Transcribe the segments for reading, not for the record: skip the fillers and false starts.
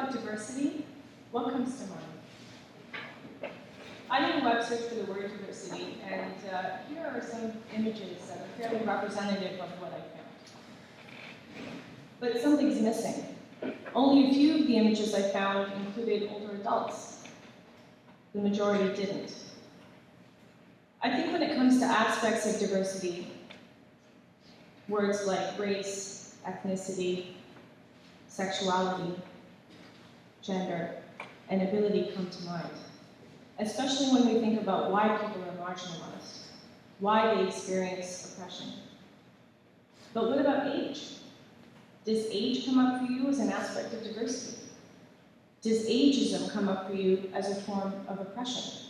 about diversity, what comes to mind? I did a web search for the word diversity, and here are some images that are fairly representative of what I found. But something's missing. Only a few of the images I found included older adults. The majority didn't. I think when it comes to aspects of diversity, words like race, ethnicity, sexuality, gender, and ability come to mind, especially when we think about why people are marginalized, why they experience oppression. But what about age? Does age come up for you as an aspect of diversity? Does ageism come up for you as a form of oppression?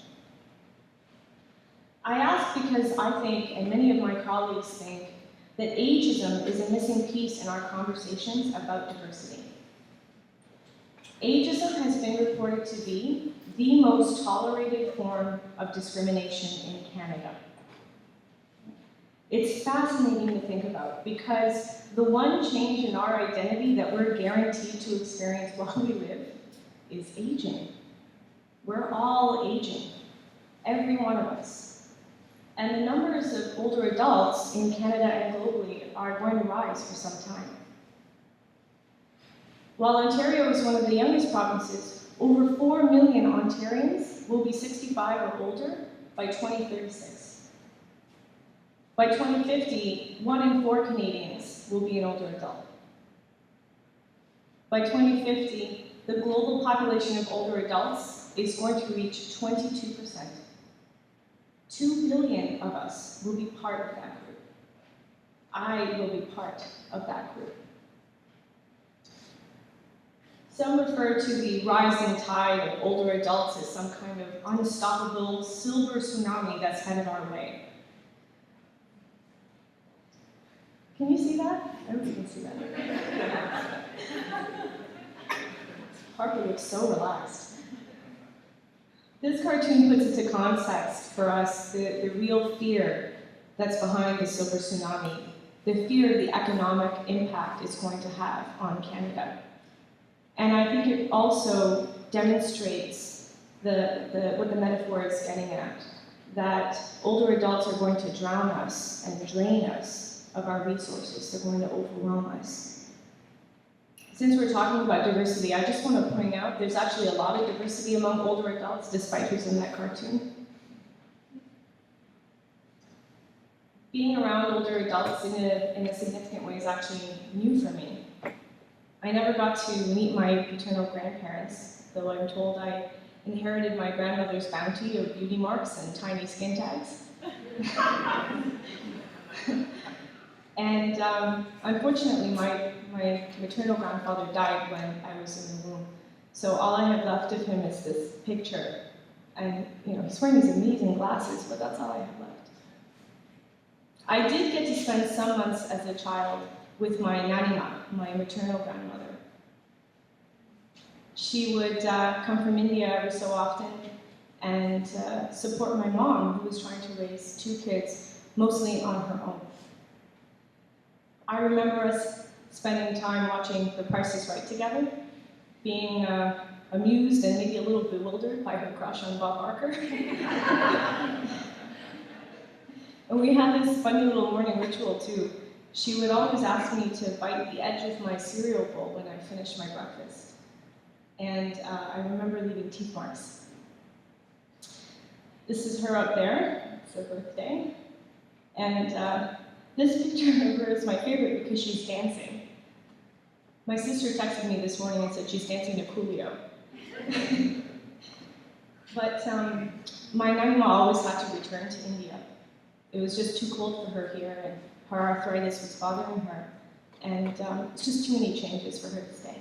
I ask because I think, and many of my colleagues think, that ageism is a missing piece in our conversations about diversity. Ageism has been reported to be the most tolerated form of discrimination in Canada. It's fascinating to think about because the one change in our identity that we're guaranteed to experience while we live is aging. We're all aging, every one of us. And the numbers of older adults in Canada and globally are going to rise for some time. While Ontario is one of the youngest provinces, over 4 million Ontarians will be 65 or older by 2036. By 2050, 1 in 4 Canadians will be an older adult. By 2050, the global population of older adults is going to reach 22%. 2 billion of us will be part of that group. I will be part of that group. Some refer to the rising tide of older adults as some kind of unstoppable silver tsunami that's headed our way. Can you see that? I hope you can see that. Harper looks so relaxed. This cartoon puts into context for us the real fear that's behind the silver tsunami, the fear of the economic impact it's going to have on Canada. And I think it also demonstrates what the metaphor is getting at, that older adults are going to drown us and drain us of our resources. They're going to overwhelm us. Since we're talking about diversity, I just want to point out there's actually a lot of diversity among older adults, despite who's in that cartoon. Being around older adults in a significant way is actually new for me. I never got to meet my paternal grandparents, though I'm told I inherited my grandmother's bounty of beauty marks and tiny skin tags. And unfortunately, my maternal grandfather died when I was in the womb. So all I have left of him is this picture. And he's wearing these amazing glasses, but that's all I have left. I did get to spend some months as a child with my nanima, my maternal grandmother. She would come from India every so often and support my mom, who was trying to raise 2 kids, mostly on her own. I remember us spending time watching The Price is Right together, being amused and maybe a little bewildered by her crush on Bob Barker. And we had this funny little morning ritual too. She would always ask me to bite the edge of my cereal bowl when I finished my breakfast. And I remember leaving teeth marks. This is her up there. It's her birthday. And this picture of her is my favorite because she's dancing. My sister texted me this morning and said she's dancing to Coolio. But my nanima always had to return to India. It was just too cold for her here, and her arthritis was bothering her. And it's just too many changes for her to stay.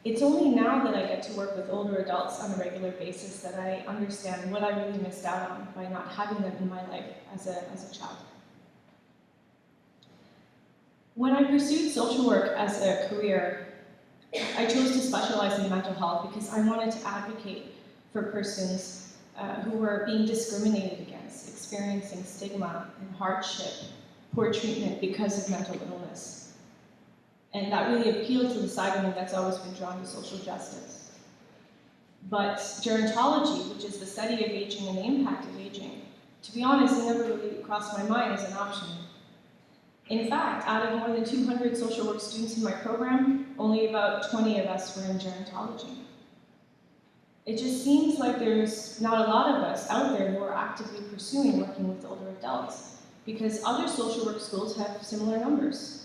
It's only now that I get to work with older adults on a regular basis that I understand what I really missed out on by not having them in my life as a child. When I pursued social work as a career, I chose to specialize in mental health because I wanted to advocate for persons who were being discriminated against, experiencing stigma and hardship, poor treatment because of mental illness. And that really appealed to the side of me that's always been drawn to social justice. But gerontology, which is the study of aging and the impact of aging, to be honest, it never really crossed my mind as an option. In fact, out of more than 200 social work students in my program, only about 20 of us were in gerontology. It just seems like there's not a lot of us out there who are actively pursuing working with older adults, because other social work schools have similar numbers.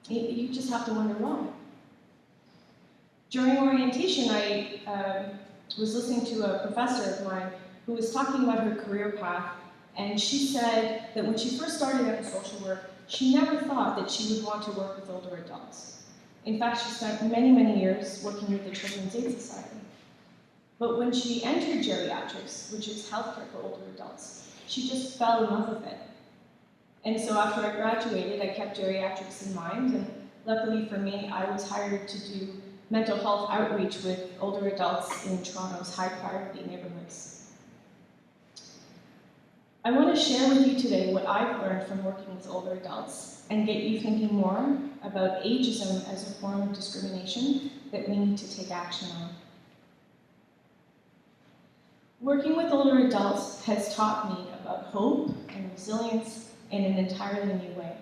You just have to wonder why. During orientation, I was listening to a professor of mine who was talking about her career path, and she said that when she first started out in social work, she never thought that she would want to work with older adults. In fact, she spent many, many years working with the Children's Aid Society. But when she entered geriatrics, which is healthcare for older adults, she just fell in love with it. And so after I graduated, I kept geriatrics in mind, and luckily for me, I was hired to do mental health outreach with older adults in Toronto's high-priority neighborhoods. I want to share with you today what I've learned from working with older adults and get you thinking more about ageism as a form of discrimination that we need to take action on. Working with older adults has taught me about hope and resilience in an entirely new way.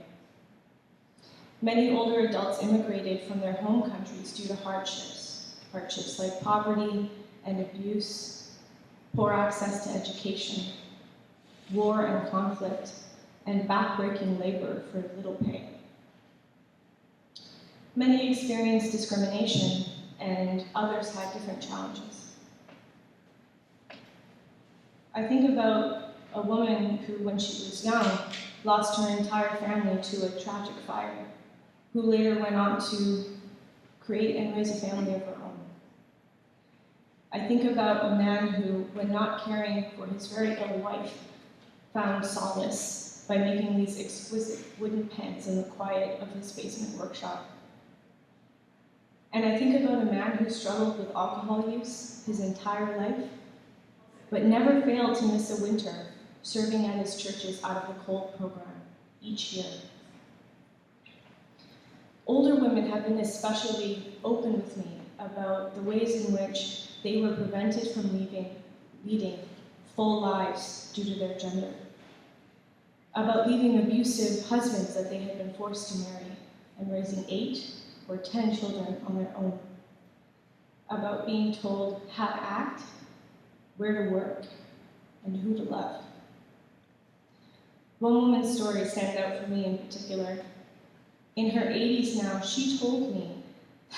Many older adults immigrated from their home countries due to hardships like poverty and abuse, poor access to education, war and conflict, and backbreaking labor for little pay. Many experienced discrimination, and others had different challenges. I think about a woman who, when she was young, lost her entire family to a tragic fire, who later went on to create and raise a family of her own. I think about a man who, when not caring for his very ill wife, found solace by making these exquisite wooden pens in the quiet of his basement workshop. And I think about a man who struggled with alcohol use his entire life, but never failed to miss a winter serving at his church's Out of the Cold program each year. Older women have been especially open with me about the ways in which they were prevented from leading full lives due to their gender, about leaving abusive husbands that they had been forced to marry and raising 8 or 10 children on their own, about being told how to act, where to work, and who to love. One woman's story stands out for me in particular. In her 80s now, she told me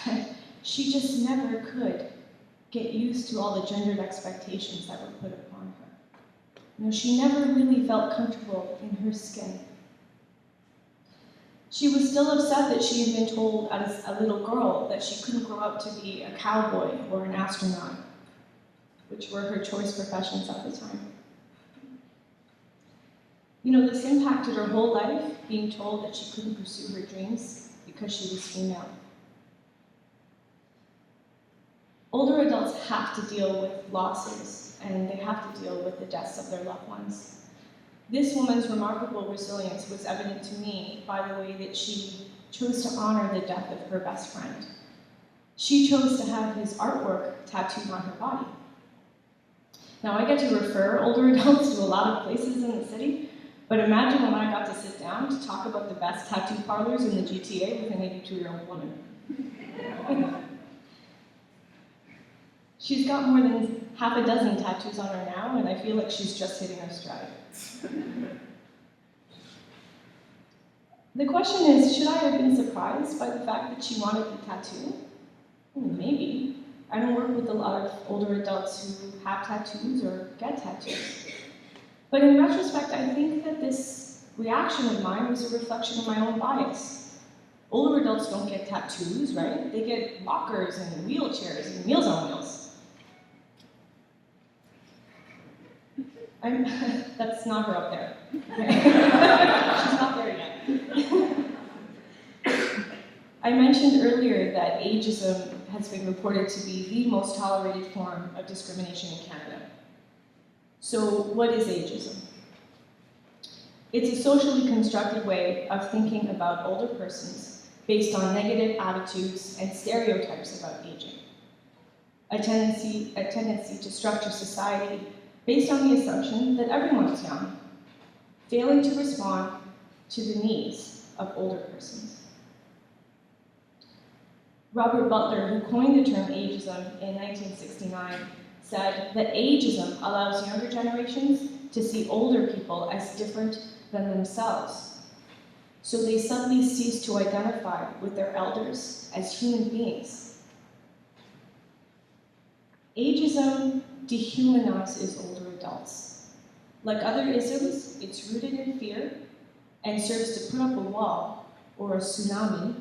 that she just never could get used to all the gendered expectations that were put upon her. You know, she never really felt comfortable in her skin. She was still upset that she had been told as a little girl that she couldn't grow up to be a cowboy or an astronaut, which were her choice professions at the time. You know, this impacted her whole life, being told that she couldn't pursue her dreams because she was female. Older adults have to deal with losses, and they have to deal with the deaths of their loved ones. This woman's remarkable resilience was evident to me by the way that she chose to honor the death of her best friend. She chose to have his artwork tattooed on her body. Now, I get to refer older adults to a lot of places in the city, but imagine when I got to sit down to talk about the best tattoo parlors in the GTA with an 82-year-old woman. She's got more than half a dozen tattoos on her now, and I feel like she's just hitting her stride. The question is, should I have been surprised by the fact that she wanted the tattoo? Maybe. I don't work with a lot of older adults who have tattoos or get tattoos. But in retrospect, I think that this reaction of mine was a reflection of my own bias. Older adults don't get tattoos, right? They get walkers and wheelchairs and Meals on Wheels. That's not her up there. She's not there yet. I mentioned earlier that ageism has been reported to be the most tolerated form of discrimination in Canada. So what is ageism? It's a socially constructed way of thinking about older persons based on negative attitudes and stereotypes about aging. A tendency to structure society based on the assumption that everyone is young, failing to respond to the needs of older persons. Robert Butler, who coined the term ageism in 1969, said that ageism allows younger generations to see older people as different than themselves, so they suddenly cease to identify with their elders as human beings. Ageism dehumanizes older adults. Like other isms, it's rooted in fear and serves to put up a wall or a tsunami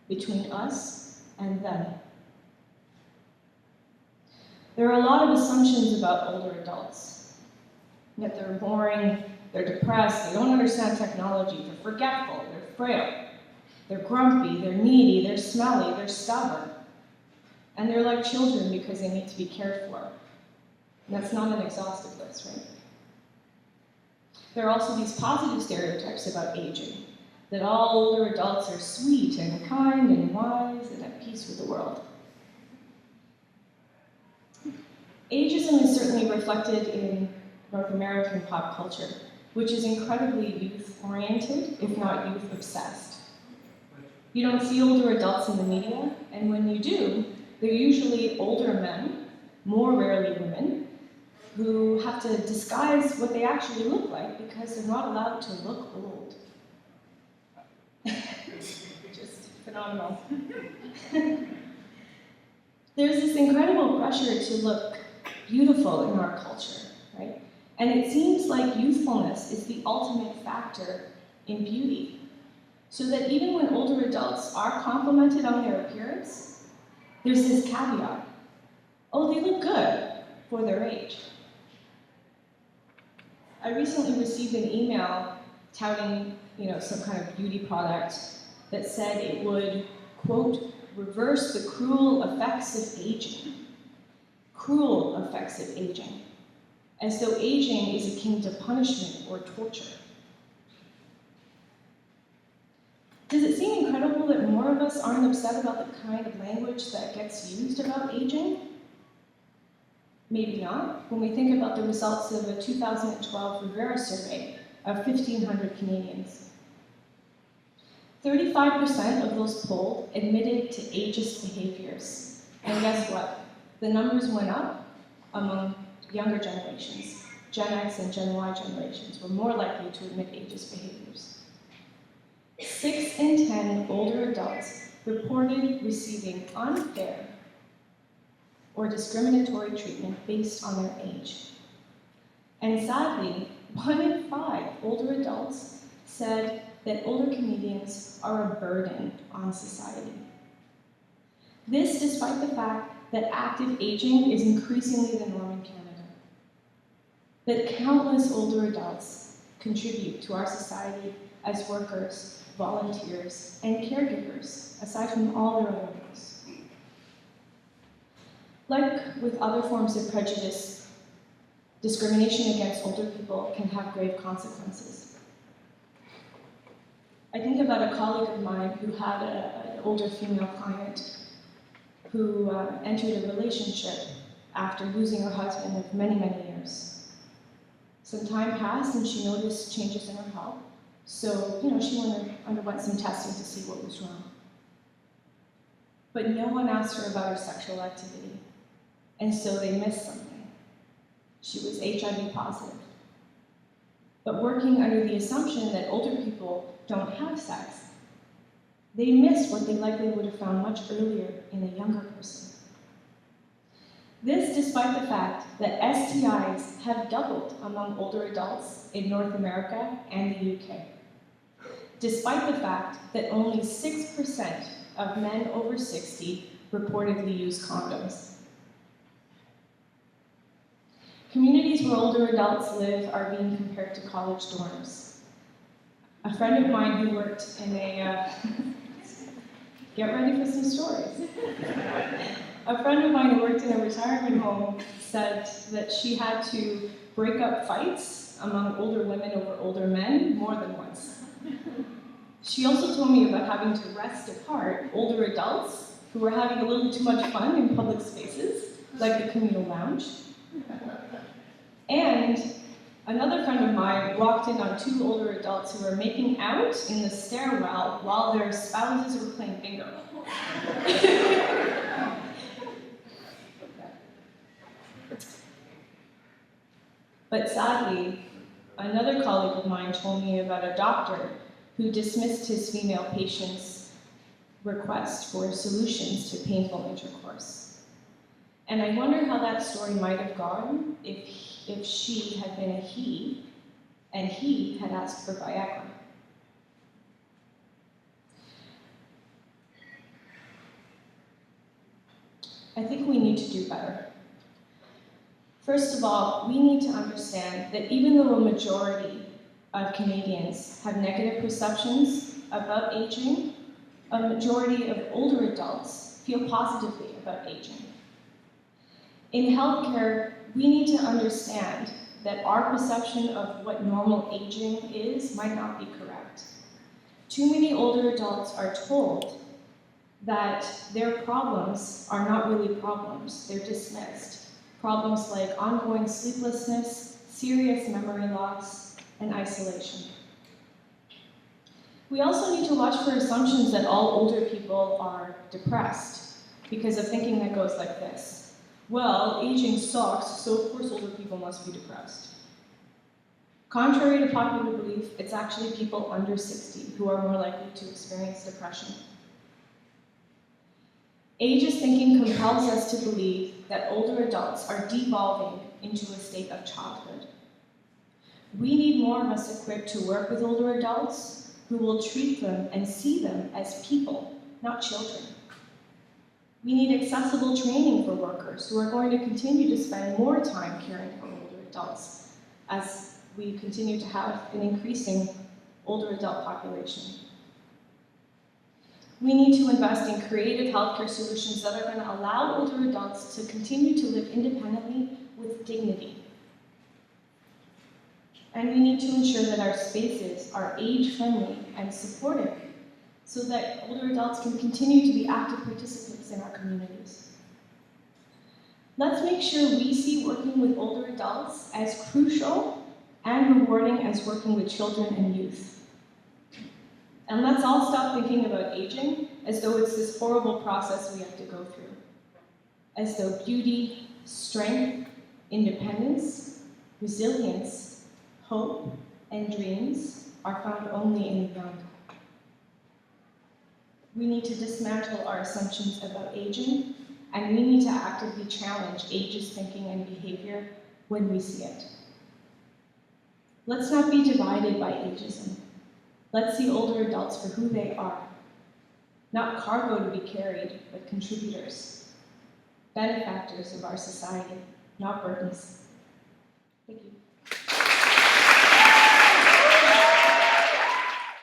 between us and them. There are a lot of assumptions about older adults. That they're boring, they're depressed, they don't understand technology, they're forgetful, they're frail, they're grumpy, they're needy, they're smelly, they're stubborn. And they're like children because they need to be cared for. And that's not an exhaustive list, right? There are also these positive stereotypes about aging, that all older adults are sweet and kind and wise and at peace with the world. Ageism is certainly reflected in North American pop culture, which is incredibly youth-oriented, if not youth-obsessed. You don't see older adults in the media, and when you do, they're usually older men, more rarely women, who have to disguise what they actually look like because they're not allowed to look old. Just phenomenal. There's this incredible pressure to look beautiful in our culture, right? And it seems like youthfulness is the ultimate factor in beauty. So that even when older adults are complimented on their appearance, there's this caveat. Oh, they look good for their age. I recently received an email touting, some kind of beauty product that said it would, quote, reverse the cruel effects of aging. Cruel effects of aging. As though aging is akin to punishment or torture. Does it seem incredible that more of us aren't upset about the kind of language that gets used about aging? Maybe not, when we think about the results of a 2012 Rivera survey of 1,500 Canadians. 35% of those polled admitted to ageist behaviors. And guess what? The numbers went up among younger generations. Gen X and Gen Y generations were more likely to admit ageist behaviors. 6 in 10 older adults reported receiving unfair or discriminatory treatment based on their age. And sadly, 1 in 5 older adults said that older Canadians are a burden on society. This despite the fact that active aging is increasingly the norm in Canada. That countless older adults contribute to our society as workers, volunteers, and caregivers, aside from all their other roles. Like with other forms of prejudice, discrimination against older people can have grave consequences. I think about a colleague of mine who had an older female client who entered a relationship after losing her husband of many, many years. Some time passed and she noticed changes in her health. So, she underwent some testing to see what was wrong. But no one asked her about her sexual activity. And so they missed something. She was HIV positive. But working under the assumption that older people don't have sex, they missed what they likely would have found much earlier in a younger person. This despite the fact that STIs have doubled among older adults in North America and the UK. Despite the fact that only 6% of men over 60 reportedly use condoms. Communities where older adults live are being compared to college dorms. A friend of mine who worked in a, get ready for some stories. A friend of mine who worked in a retirement home said that she had to break up fights among older women over older men more than once. She also told me about having to rest apart older adults who were having a little too much fun in public spaces, like the communal lounge. And another friend of mine walked in on two older adults who were making out in the stairwell while their spouses were playing bingo. But sadly, another colleague of mine told me about a doctor who dismissed his female patient's request for solutions to painful intercourse. And I wonder how that story might have gone if she had been a he, and he had asked for Viagra. I think we need to do better. First of all, we need to understand that even though a majority of Canadians have negative perceptions about aging, a majority of older adults feel positively about aging. In healthcare, we need to understand that our perception of what normal aging is might not be correct. Too many older adults are told that their problems are not really problems, they're dismissed. Problems like ongoing sleeplessness, serious memory loss, and isolation. We also need to watch for assumptions that all older people are depressed because of thinking that goes like this. Well, aging sucks, so of course older people must be depressed. Contrary to popular belief, it's actually people under 60 who are more likely to experience depression. Ageist thinking compels us to believe that older adults are devolving into a state of childhood. We need more of us equipped to work with older adults who will treat them and see them as people, not children. We need accessible training for workers who are going to continue to spend more time caring for older adults as we continue to have an increasing older adult population. We need to invest in creative healthcare solutions that are going to allow older adults to continue to live independently with dignity. And we need to ensure that our spaces are age-friendly and supportive so that older adults can continue to be active participants in our communities. Let's make sure we see working with older adults as crucial and rewarding as working with children and youth. And let's all stop thinking about aging as though it's this horrible process we have to go through. As though beauty, strength, independence, resilience, hope, and dreams are found only in the young. We need to dismantle our assumptions about aging, and we need to actively challenge ageist thinking and behavior when we see it. Let's not be divided by ageism. Let's see older adults for who they are. Not cargo to be carried, but contributors. Benefactors of our society, not burdens. Thank you.